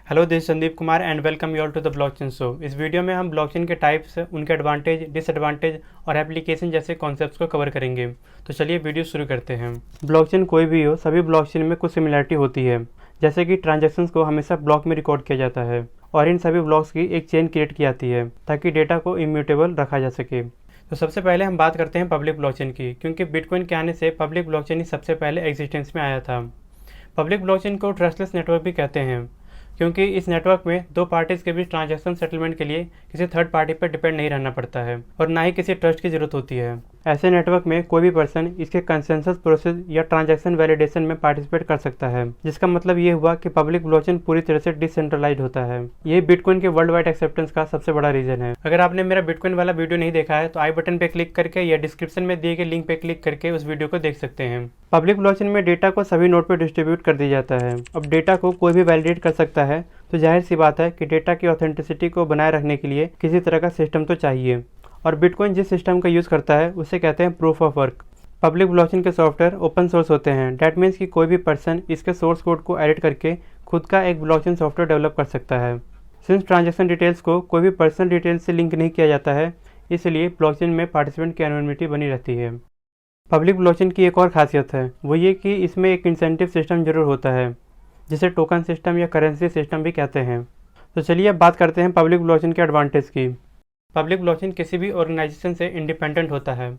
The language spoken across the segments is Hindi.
Hello, this Sandeep Kumar and welcome you all to the blockchain show. इस वीडियो में हम ब्लॉकचेन के टाइप्स, उनके एडवांटेज, डिसएडवांटेज और एप्लीकेशन जैसे कॉन्सेप्ट्स को कवर करेंगे। तो चलिए वीडियो शुरू करते हैं। ब्लॉकचेन कोई भी हो, सभी ब्लॉकचेन में कुछ सिमिलरिटी होती है, जैसे कि ट्रांजैक्शंस को हमेशा ब्लॉक में रिकॉर्ड किया जाता है और इन सभी ब्लॉक्स की एक चेन क्रिएट की जाती है ताकि डेटा को इम्यूटेबल रखा जा सके। तो सबसे पहले हम बात करते हैं पब्लिक ब्लॉकचेन की, क्योंकि बिटकॉइन के आने से पब्लिक ब्लॉकचेन ही सबसे पहले एग्जिस्टेंस में आया था। पब्लिक ब्लॉकचेन को ट्रस्टलेस नेटवर्क भी कहते हैं, क्योंकि इस नेटवर्क में दो पार्टीज के बीच ट्रांजैक्शन सेटलमेंट के लिए किसी थर्ड पार्टी पर डिपेंड नहीं रहना पड़ता है और ना ही किसी ट्रस्ट की जरूरत होती है। ऐसे नेटवर्क में कोई भी पर्सन इसके कंसेंसस प्रोसेस या ट्रांजैक्शन वैलिडेशन में पार्टिसिपेट कर सकता है, जिसका मतलब ये हुआ कि पब्लिक ब्लॉकचेन पूरी तरह से डिसेंट्रलाइज होता है। यही बिटकॉइन के वर्ल्ड वाइड एक्सेप्टेंस का सबसे बड़ा रीजन है। अगर आपने मेरा बिटकॉइन वाला वीडियो नहीं देखा है तो आई बटन पे क्लिक करके या डिस्क्रिप्शन में दिए गए लिंक पे क्लिक करके उस वीडियो को देख सकते हैं। पब्लिक ब्लॉकचेन में डेटा को सभी नोड पर डिस्ट्रीब्यूट कर दिया जाता है। अब डेटा को कोई भी वैलिडेट कर सकता है, तो जाहिर सी बात है कि डेटा की ऑथेंटिसिटी को बनाए रखने के लिए किसी तरह का सिस्टम तो चाहिए, और बिटकॉइन जिस सिस्टम का यूज़ करता है उसे कहते हैं proof of work. Public blockchain के सॉफ्टवेयर ओपन सोर्स होते हैं। डैट मीन्स कि कोई भी पर्सन इसके सोर्स कोड को एडिट करके खुद का एक ब्लॉकचेन सॉफ्टवेयर डेवलप कर सकता है। सिंस ट्रांजैक्शन डिटेल्स को कोई भी पर्सनल डिटेल्स से लिंक नहीं किया जाता है, इसलिए ब्लॉकचेन में पार्टिसिपेंट की एनोनिमिटी बनी रहती है। पब्लिक ब्लॉकचेन की एक और खासियत है, वो ये कि इसमें एक इंसेंटिव सिस्टम जरूर होता है, जिसे टोकन सिस्टम या करेंसी सिस्टम भी कहते हैं। तो चलिए अब बात करते हैं पब्लिक ब्लॉकचेन के एडवांटेज की। पब्लिक ब्लॉकचेन किसी भी ऑर्गेनाइजेशन से इंडिपेंडेंट होता है,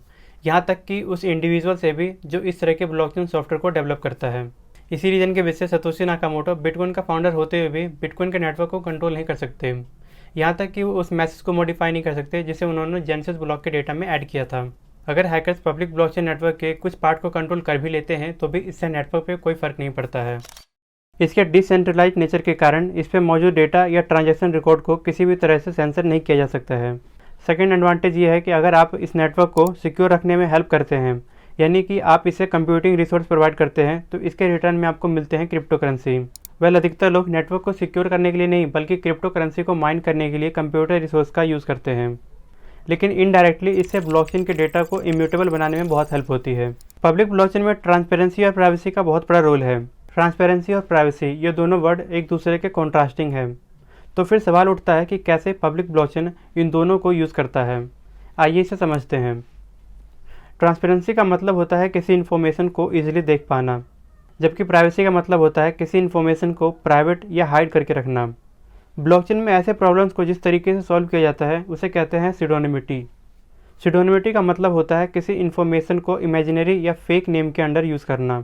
यहाँ तक कि उस इंडिविजुअल से भी जो इस तरह के ब्लॉकचेन सॉफ्टवेयर को डेवलप करता है। इसी रीजन के वजह से सतोशी नाकामोटो बिटकॉइन का फाउंडर होते हुए भी बिटकॉइन के नेटवर्क को कंट्रोल नहीं कर सकते, यहाँ तक कि वो उस मैसेज को मॉडिफाई नहीं कर सकते जिसे उन्होंने जेनेसिस ब्लॉक के डेटा में ऐड किया था। अगर हैकर्स पब्लिक ब्लॉकचेन नेटवर्क के कुछ पार्ट को कंट्रोल कर भी लेते हैं तो भी इससे नेटवर्क पे कोई फर्क नहीं पड़ता है। इसके डिसेंट्रलाइज नेचर के कारण इस पर मौजूद डेटा या ट्रांजैक्शन रिकॉर्ड को किसी भी तरह से सेंसर नहीं किया जा सकता है। सेकेंड एडवांटेज ये है कि अगर आप इस नेटवर्क को सिक्योर रखने में हेल्प करते हैं, यानी कि आप इसे कंप्यूटिंग रिसोर्स प्रोवाइड करते हैं, तो इसके रिटर्न में आपको मिलते हैं क्रिप्टो करेंसी। अधिकतर लोग नेटवर्क को सिक्योर करने के लिए नहीं बल्कि क्रिप्टो करेंसी को माइन करने के लिए कंप्यूटर रिसोर्स का यूज़ करते हैं, लेकिन इनडायरेक्टली इससे ब्लॉकचेन के डेटा को इम्यूटेबल बनाने में बहुत हेल्प होती है। पब्लिक ब्लॉकचेन में ट्रांसपेरेंसी और प्राइवेसी का बहुत बड़ा रोल है। ट्रांसपेरेंसी और प्राइवेसी ये दोनों वर्ड एक दूसरे के कॉन्ट्रास्टिंग है, तो फिर सवाल उठता है कि कैसे पब्लिक ब्लॉकचेन इन दोनों को यूज़ करता है। आइए इसे समझते हैं। ट्रांसपेरेंसी का मतलब होता है किसी इन्फॉर्मेशन को ईजिली देख पाना, जबकि प्राइवेसी का मतलब होता है किसी इन्फॉर्मेशन को प्राइवेट या हाइड करके रखना। ब्लॉकचेन में ऐसे प्रॉब्लम्स को जिस तरीके से सॉल्व किया जाता है उसे कहते हैं सिडोनिमिटी। सिडोनिमिटी का मतलब होता है किसी इन्फॉर्मेशन को इमेजिनरी या फेक नेम के अंडर यूज़ करना,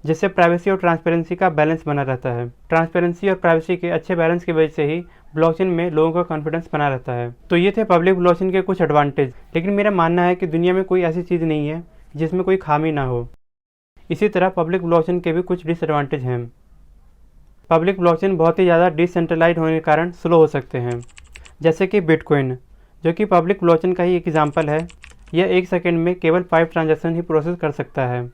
जिससे प्राइवेसी और ट्रांसपेरेंसी का बैलेंस बना रहता है। ट्रांसपेरेंसी और प्राइवेसी के अच्छे बैलेंस की वजह से ही ब्लॉकचेन में लोगों का कॉन्फिडेंस बना रहता है। तो ये थे पब्लिक ब्लॉकचेन के कुछ एडवांटेज, लेकिन मेरा मानना है कि दुनिया में कोई ऐसी चीज़ नहीं है जिसमें कोई खामी ना हो। इसी तरह पब्लिक ब्लॉकचेन के भी कुछ डिसएडवांटेज हैं। पब्लिक ब्लॉकचेन बहुत ही ज़्यादा डिसेंट्रलाइज होने के कारण स्लो हो सकते हैं, जैसे कि बिटकॉइन, जो कि पब्लिक ब्लॉकचेन का ही एक एग्जाम्पल है। यह 1 सेकेंड में केवल 5 ट्रांजैक्शन ही प्रोसेस कर सकता है।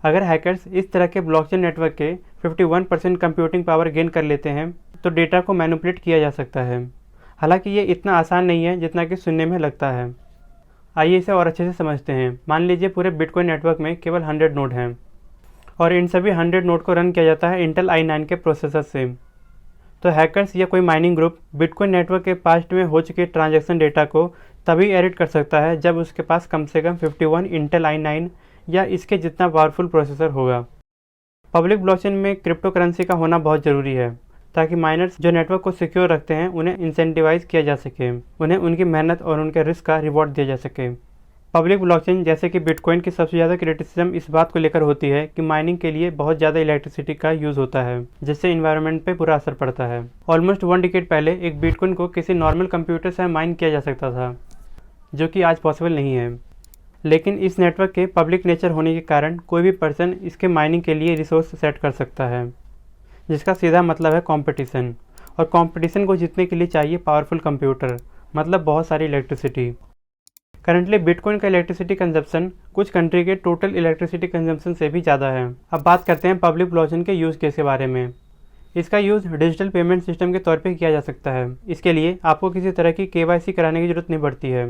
अगर हैकर्स इस तरह के ब्लॉकचेन नेटवर्क के 51% कंप्यूटिंग पावर गेन कर लेते हैं तो डेटा को मैनिपुलेट किया जा सकता है। हालांकि ये इतना आसान नहीं है जितना कि सुनने में लगता है। आइए इसे और अच्छे से समझते हैं। मान लीजिए पूरे बिटकॉइन नेटवर्क में केवल 100 नोड हैं और इन सभी 100 नोड को रन किया जाता है इंटेल i9 के प्रोसेसर से। तो हैकर्स या कोई माइनिंग ग्रुप बिटकॉइन नेटवर्क के पास्ट में हो चुके ट्रांजैक्शन डेटा को तभी एडिट कर सकता है जब उसके पास कम से कम 51 इंटेल i9 या इसके जितना पावरफुल प्रोसेसर होगा। पब्लिक ब्लॉकचेन में क्रिप्टो करेंसी का होना बहुत ज़रूरी है, ताकि माइनर्स जो नेटवर्क को सिक्योर रखते हैं उन्हें इंसेंटिवाइज किया जा सके, उन्हें उनकी मेहनत और उनके रिस्क का रिवॉर्ड दिया जा सके। पब्लिक ब्लॉकचेन जैसे कि बिटकॉइन की सबसे ज़्यादा क्रिटिसिज्म इस बात को लेकर होती है कि माइनिंग के लिए बहुत ज़्यादा इलेक्ट्रिसिटी का यूज़ होता है, जिससे इन्वायरमेंट पे बुरा असर पड़ता है। ऑलमोस्ट 1 डिकेड पहले एक बिटकॉइन को किसी नॉर्मल कंप्यूटर से माइन किया जा सकता था, जो कि आज पॉसिबल नहीं है। लेकिन इस नेटवर्क के पब्लिक नेचर होने के कारण कोई भी पर्सन इसके माइनिंग के लिए रिसोर्स सेट कर सकता है, जिसका सीधा मतलब है कंपटीशन। और कंपटीशन को जीतने के लिए चाहिए पावरफुल कंप्यूटर, मतलब बहुत सारी इलेक्ट्रिसिटी। करंटली बिटकॉइन का इलेक्ट्रिसिटी कंजप्शन कुछ कंट्री के टोटल इलेक्ट्रिसिटी कंजप्शन से भी ज़्यादा है। अब बात करते हैं पब्लिक ब्लॉकचेन के यूज़ केस के बारे में। इसका यूज़ डिजिटल पेमेंट सिस्टम के तौर पे किया जा सकता है। इसके लिए आपको किसी तरह की KYC कराने की ज़रूरत नहीं पड़ती है।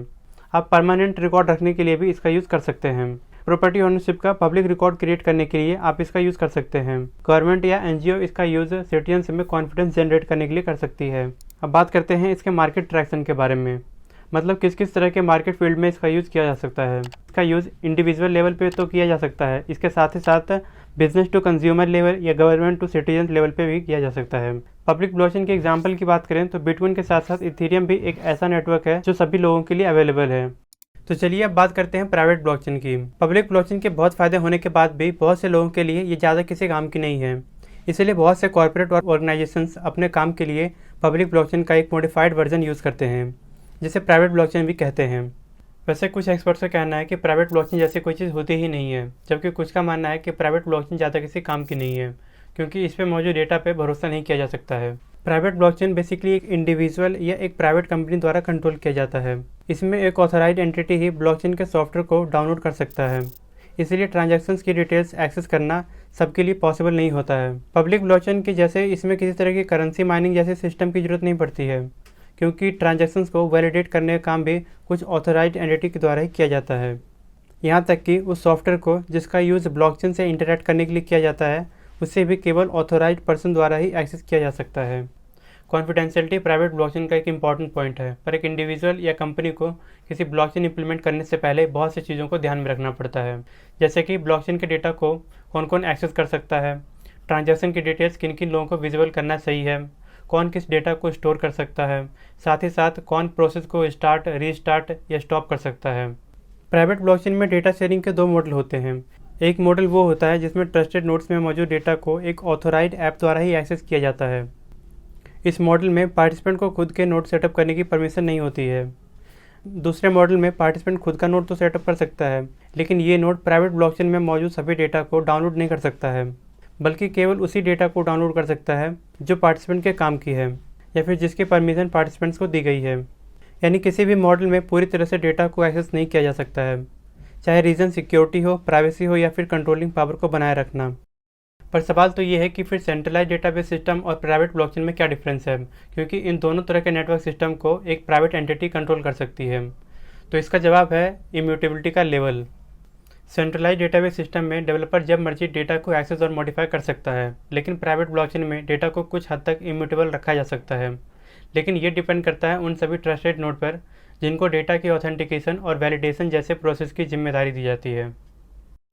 आप परमानेंट रिकॉर्ड रखने के लिए भी इसका यूज़ कर सकते हैं। प्रॉपर्टी ओनरशिप का पब्लिक रिकॉर्ड क्रिएट करने के लिए आप इसका यूज़ कर सकते हैं। गवर्नमेंट या एनजीओ इसका यूज़ सिटीजन्स में कॉन्फिडेंस जनरेट करने के लिए कर सकती है। अब बात करते हैं इसके मार्केट ट्रैक्शन के बारे में, मतलब किस किस तरह के मार्केट फील्ड में इसका यूज़ किया जा सकता है। इसका यूज़ इंडिविजुअल लेवल पे तो किया जा सकता है, इसके साथ ही साथ बिजनेस टू कंज्यूमर लेवल या गवर्नमेंट टू सिटीजन लेवल पे भी किया जा सकता है। पब्लिक ब्लॉकचेन के एग्जांपल की बात करें तो बिटकॉइन के साथ साथ इथेरियम भी एक ऐसा नेटवर्क है जो सभी लोगों के लिए अवेलेबल है। तो चलिए अब बात करते हैं प्राइवेट ब्लॉकचेन की। पब्लिक ब्लॉकचेन के बहुत फ़ायदे होने के बाद भी बहुत से लोगों के लिए ये ज़्यादा किसी काम की नहीं है। इसलिए बहुत से कॉर्पोरेट और ऑर्गेनाइजेशंस अपने काम के लिए पब्लिक ब्लॉकचेन का एक मॉडिफाइड वर्जन यूज़ करते हैं, जिसे प्राइवेट ब्लॉकचेन भी कहते हैं। वैसे कुछ एक्सपर्ट्स का कहना है कि प्राइवेट ब्लॉकचेन जैसी कोई चीज़ होती ही नहीं है, जबकि कुछ का मानना है कि प्राइवेट ब्लॉकचेन ज़्यादा किसी काम की नहीं है, क्योंकि इस पर मौजूद डेटा पे भरोसा नहीं किया जा सकता है। प्राइवेट ब्लॉकचेन बेसिकली एक इंडिविजुअल या एक प्राइवेट कंपनी द्वारा कंट्रोल किया जाता है। इसमें एक ऑथराइज्ड एंटिटी ही ब्लॉकचेन के सॉफ्टवेयर को डाउनलोड कर सकता है, इसलिए ट्रांजैक्शंस की डिटेल्स एक्सेस करना सबके लिए पॉसिबल नहीं होता है। पब्लिक ब्लॉकचेन की जैसे इसमें किसी तरह की करेंसी माइनिंग जैसे सिस्टम की जरूरत नहीं पड़ती है, क्योंकि ट्रांजैक्शंस को वैलिडेट करने का काम भी कुछ ऑथराइज्ड एंटिटी के द्वारा ही किया जाता है। यहाँ तक कि उस सॉफ्टवेयर को जिसका यूज़ ब्लॉकचेन से इंटरैक्ट करने के लिए किया जाता है, उससे भी केवल ऑथराइज्ड पर्सन द्वारा ही एक्सेस किया जा सकता है। कॉन्फिडेंशियलिटी प्राइवेट ब्लॉकचेन का एक इंपॉर्टेंट पॉइंट है, पर एक इंडिविजुअल या कंपनी को किसी ब्लॉकचेन इंप्लीमेंट करने से पहले बहुत सी चीज़ों को ध्यान में रखना पड़ता है, जैसे कि ब्लॉकचेन के डेटा को कौन कौन एक्सेस कर सकता है, ट्रांजैक्शन की डिटेल्स किन किन लोगों को विजिबल करना सही है, कौन किस डेटा को स्टोर कर सकता है, साथ ही साथ कौन प्रोसेस को स्टार्ट, रीस्टार्ट या स्टॉप कर सकता है। प्राइवेट ब्लॉकचेन में डेटा शेयरिंग के दो मॉडल होते हैं। एक मॉडल वो होता है जिसमें ट्रस्टेड नोड्स में मौजूद डेटा को एक ऑथोराइज्ड ऐप द्वारा ही एक्सेस किया जाता है। इस मॉडल में पार्टिसिपेंट को खुद के नोड सेटअप करने की परमिशन नहीं होती है। दूसरे मॉडल में पार्टिसिपेंट खुद का नोड तो सेटअप कर सकता है, लेकिन ये नोड प्राइवेट ब्लॉकचेन में मौजूद सभी डेटा को डाउनलोड नहीं कर सकता है, बल्कि केवल उसी डेटा को डाउनलोड कर सकता है जो पार्टिसिपेंट के काम की है या फिर जिसकी परमिशन पार्टिसिपेंट्स को दी गई है। यानी किसी भी मॉडल में पूरी तरह से डेटा को एक्सेस नहीं किया जा सकता है, चाहे रीजन सिक्योरिटी हो, प्राइवेसी हो या फिर कंट्रोलिंग पावर को बनाए रखना। पर सवाल तो ये है कि फिर सेंट्रलाइज डेटाबेस सिस्टम और प्राइवेट ब्लॉकचेन में क्या डिफरेंस है, क्योंकि इन दोनों तरह के नेटवर्क सिस्टम को एक प्राइवेट एंटिटी कंट्रोल कर सकती है। तो इसका जवाब है इम्यूटेबिलिटी का लेवल। सेंट्रलाइज डेटाबेस सिस्टम में डेवलपर जब मर्जी डेटा को एक्सेस और मॉडिफाई कर सकता है, लेकिन प्राइवेट ब्लॉकचेन में डेटा को कुछ हद तक इम्यूटेबल रखा जा सकता है, लेकिन ये डिपेंड करता है उन सभी ट्रस्टेड नोड पर जिनको डेटा की ऑथेंटिकेशन और वैलिडेशन जैसे प्रोसेस की जिम्मेदारी दी जाती है।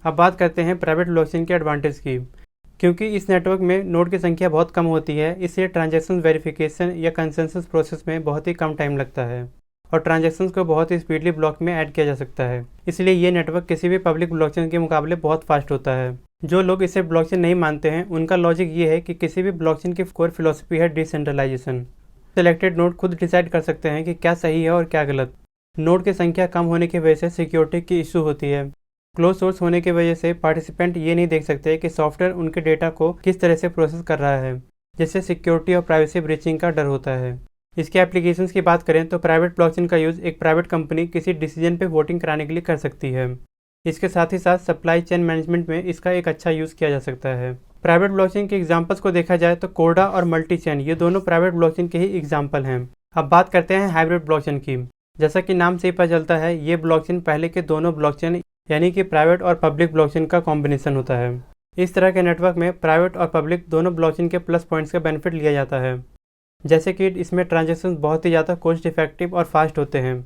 अब बात करते हैं प्राइवेट ब्लॉकचेन के एडवांटेज की। क्योंकि इस नेटवर्क में नोड की संख्या बहुत कम होती है, इसलिए ट्रांजैक्शन वेरिफिकेशन या कंसेंसस प्रोसेस में बहुत ही कम टाइम लगता है और ट्रांजैक्शंस को बहुत ही स्पीडली ब्लॉक में ऐड किया जा सकता है। इसलिए ये नेटवर्क किसी भी पब्लिक ब्लॉकचेन के मुकाबले बहुत फास्ट होता है। जो लोग इसे ब्लॉकचेन नहीं मानते हैं, उनका लॉजिक ये है कि किसी भी ब्लॉकचेन की कोर फिलॉसफी है डिसेंट्रलाइजेशन। सिलेक्टेड नोड खुद डिसाइड कर सकते हैं कि क्या सही है और क्या गलत। नोड की संख्या कम होने की वजह से सिक्योरिटी की इशू होती है। क्लोज सोर्स होने की वजह से पार्टिसिपेंट ये नहीं देख सकते कि सॉफ्टवेयर उनके डेटा को किस तरह से प्रोसेस कर रहा है, जिससे सिक्योरिटी और प्राइवेसी ब्रीचिंग का डर होता है। इसके एप्लीकेशंस की बात करें तो प्राइवेट ब्लॉकचेन का यूज़ एक प्राइवेट कंपनी किसी डिसीजन पे वोटिंग कराने के लिए कर सकती है। इसके साथ ही साथ सप्लाई चेन मैनेजमेंट में इसका एक अच्छा यूज़ किया जा सकता है। प्राइवेट ब्लॉकचेन के एग्जांपल्स को देखा जाए तो कोर्डा और मल्टी चेन ये दोनों प्राइवेट ब्लॉकचेन के ही एग्जाम्पल हैं। अब बात करते हैं हाइब्रिड ब्लॉकचेन की। जैसा कि नाम से ही पता चलता है, ये ब्लॉकचेन पहले के दोनों ब्लॉकचेन यानी कि प्राइवेट और पब्लिक ब्लॉकचेन का कॉम्बिनेशन होता है। इस तरह के नेटवर्क में प्राइवेट और पब्लिक दोनों ब्लॉकचेन के प्लस पॉइंट्स का बेनिफिट लिया जाता है, जैसे कि इसमें ट्रांजैक्शन बहुत ही ज़्यादा कॉस्ट इफेक्टिव और फास्ट होते हैं।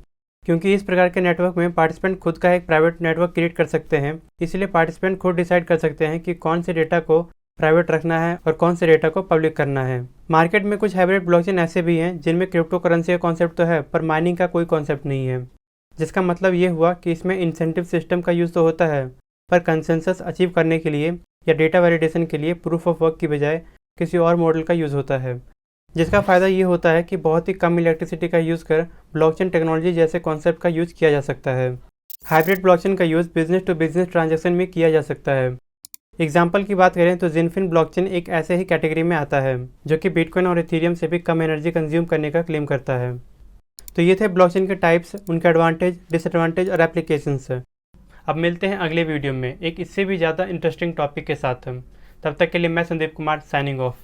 क्योंकि इस प्रकार के नेटवर्क में पार्टिसिपेंट खुद का एक प्राइवेट नेटवर्क क्रिएट कर सकते हैं, इसलिए पार्टिसिपेंट खुद डिसाइड कर सकते हैं कि कौन से डेटा को प्राइवेट रखना है और कौन से डेटा को पब्लिक करना है। मार्केट में कुछ हाइब्रिड ब्लॉकचेन ऐसे भी हैं जिनमें क्रिप्टो करेंसी का कॉन्सेप्ट तो है, पर माइनिंग का कोई कॉन्सेप्ट नहीं है, जिसका मतलब ये हुआ कि इसमें इंसेंटिव सिस्टम का यूज़ तो होता है, पर कंसेंसस अचीव करने के लिए या डेटा वैलिडेशन के लिए प्रूफ ऑफ वर्क की बजाय किसी और मॉडल का यूज़ होता है, जिसका फ़ायदा ये होता है कि बहुत ही कम इलेक्ट्रिसिटी का यूज़ कर ब्लॉकचेन टेक्नोलॉजी जैसे कॉन्सेप्ट का यूज़ किया जा सकता है। हाइब्रिड ब्लॉकचेन का use business to business transaction में किया जा सकता है। एग्जाम्पल की बात करें तो जिनफिन ब्लॉकचेन एक ऐसे ही कैटेगरी में आता है जो कि बिटकॉइन और इथेरियम से भी कम एनर्जी कंज्यूम करने का क्लेम करता है। तो ये थे ब्लॉकचेन के टाइप्स, उनके एडवांटेज, डिसएडवांटेज और एप्लीकेशंस। अब मिलते हैं अगले वीडियो में एक इससे भी ज़्यादा इंटरेस्टिंग टॉपिक के साथ। तब तक के लिए मैं संदीप कुमार साइनिंग ऑफ।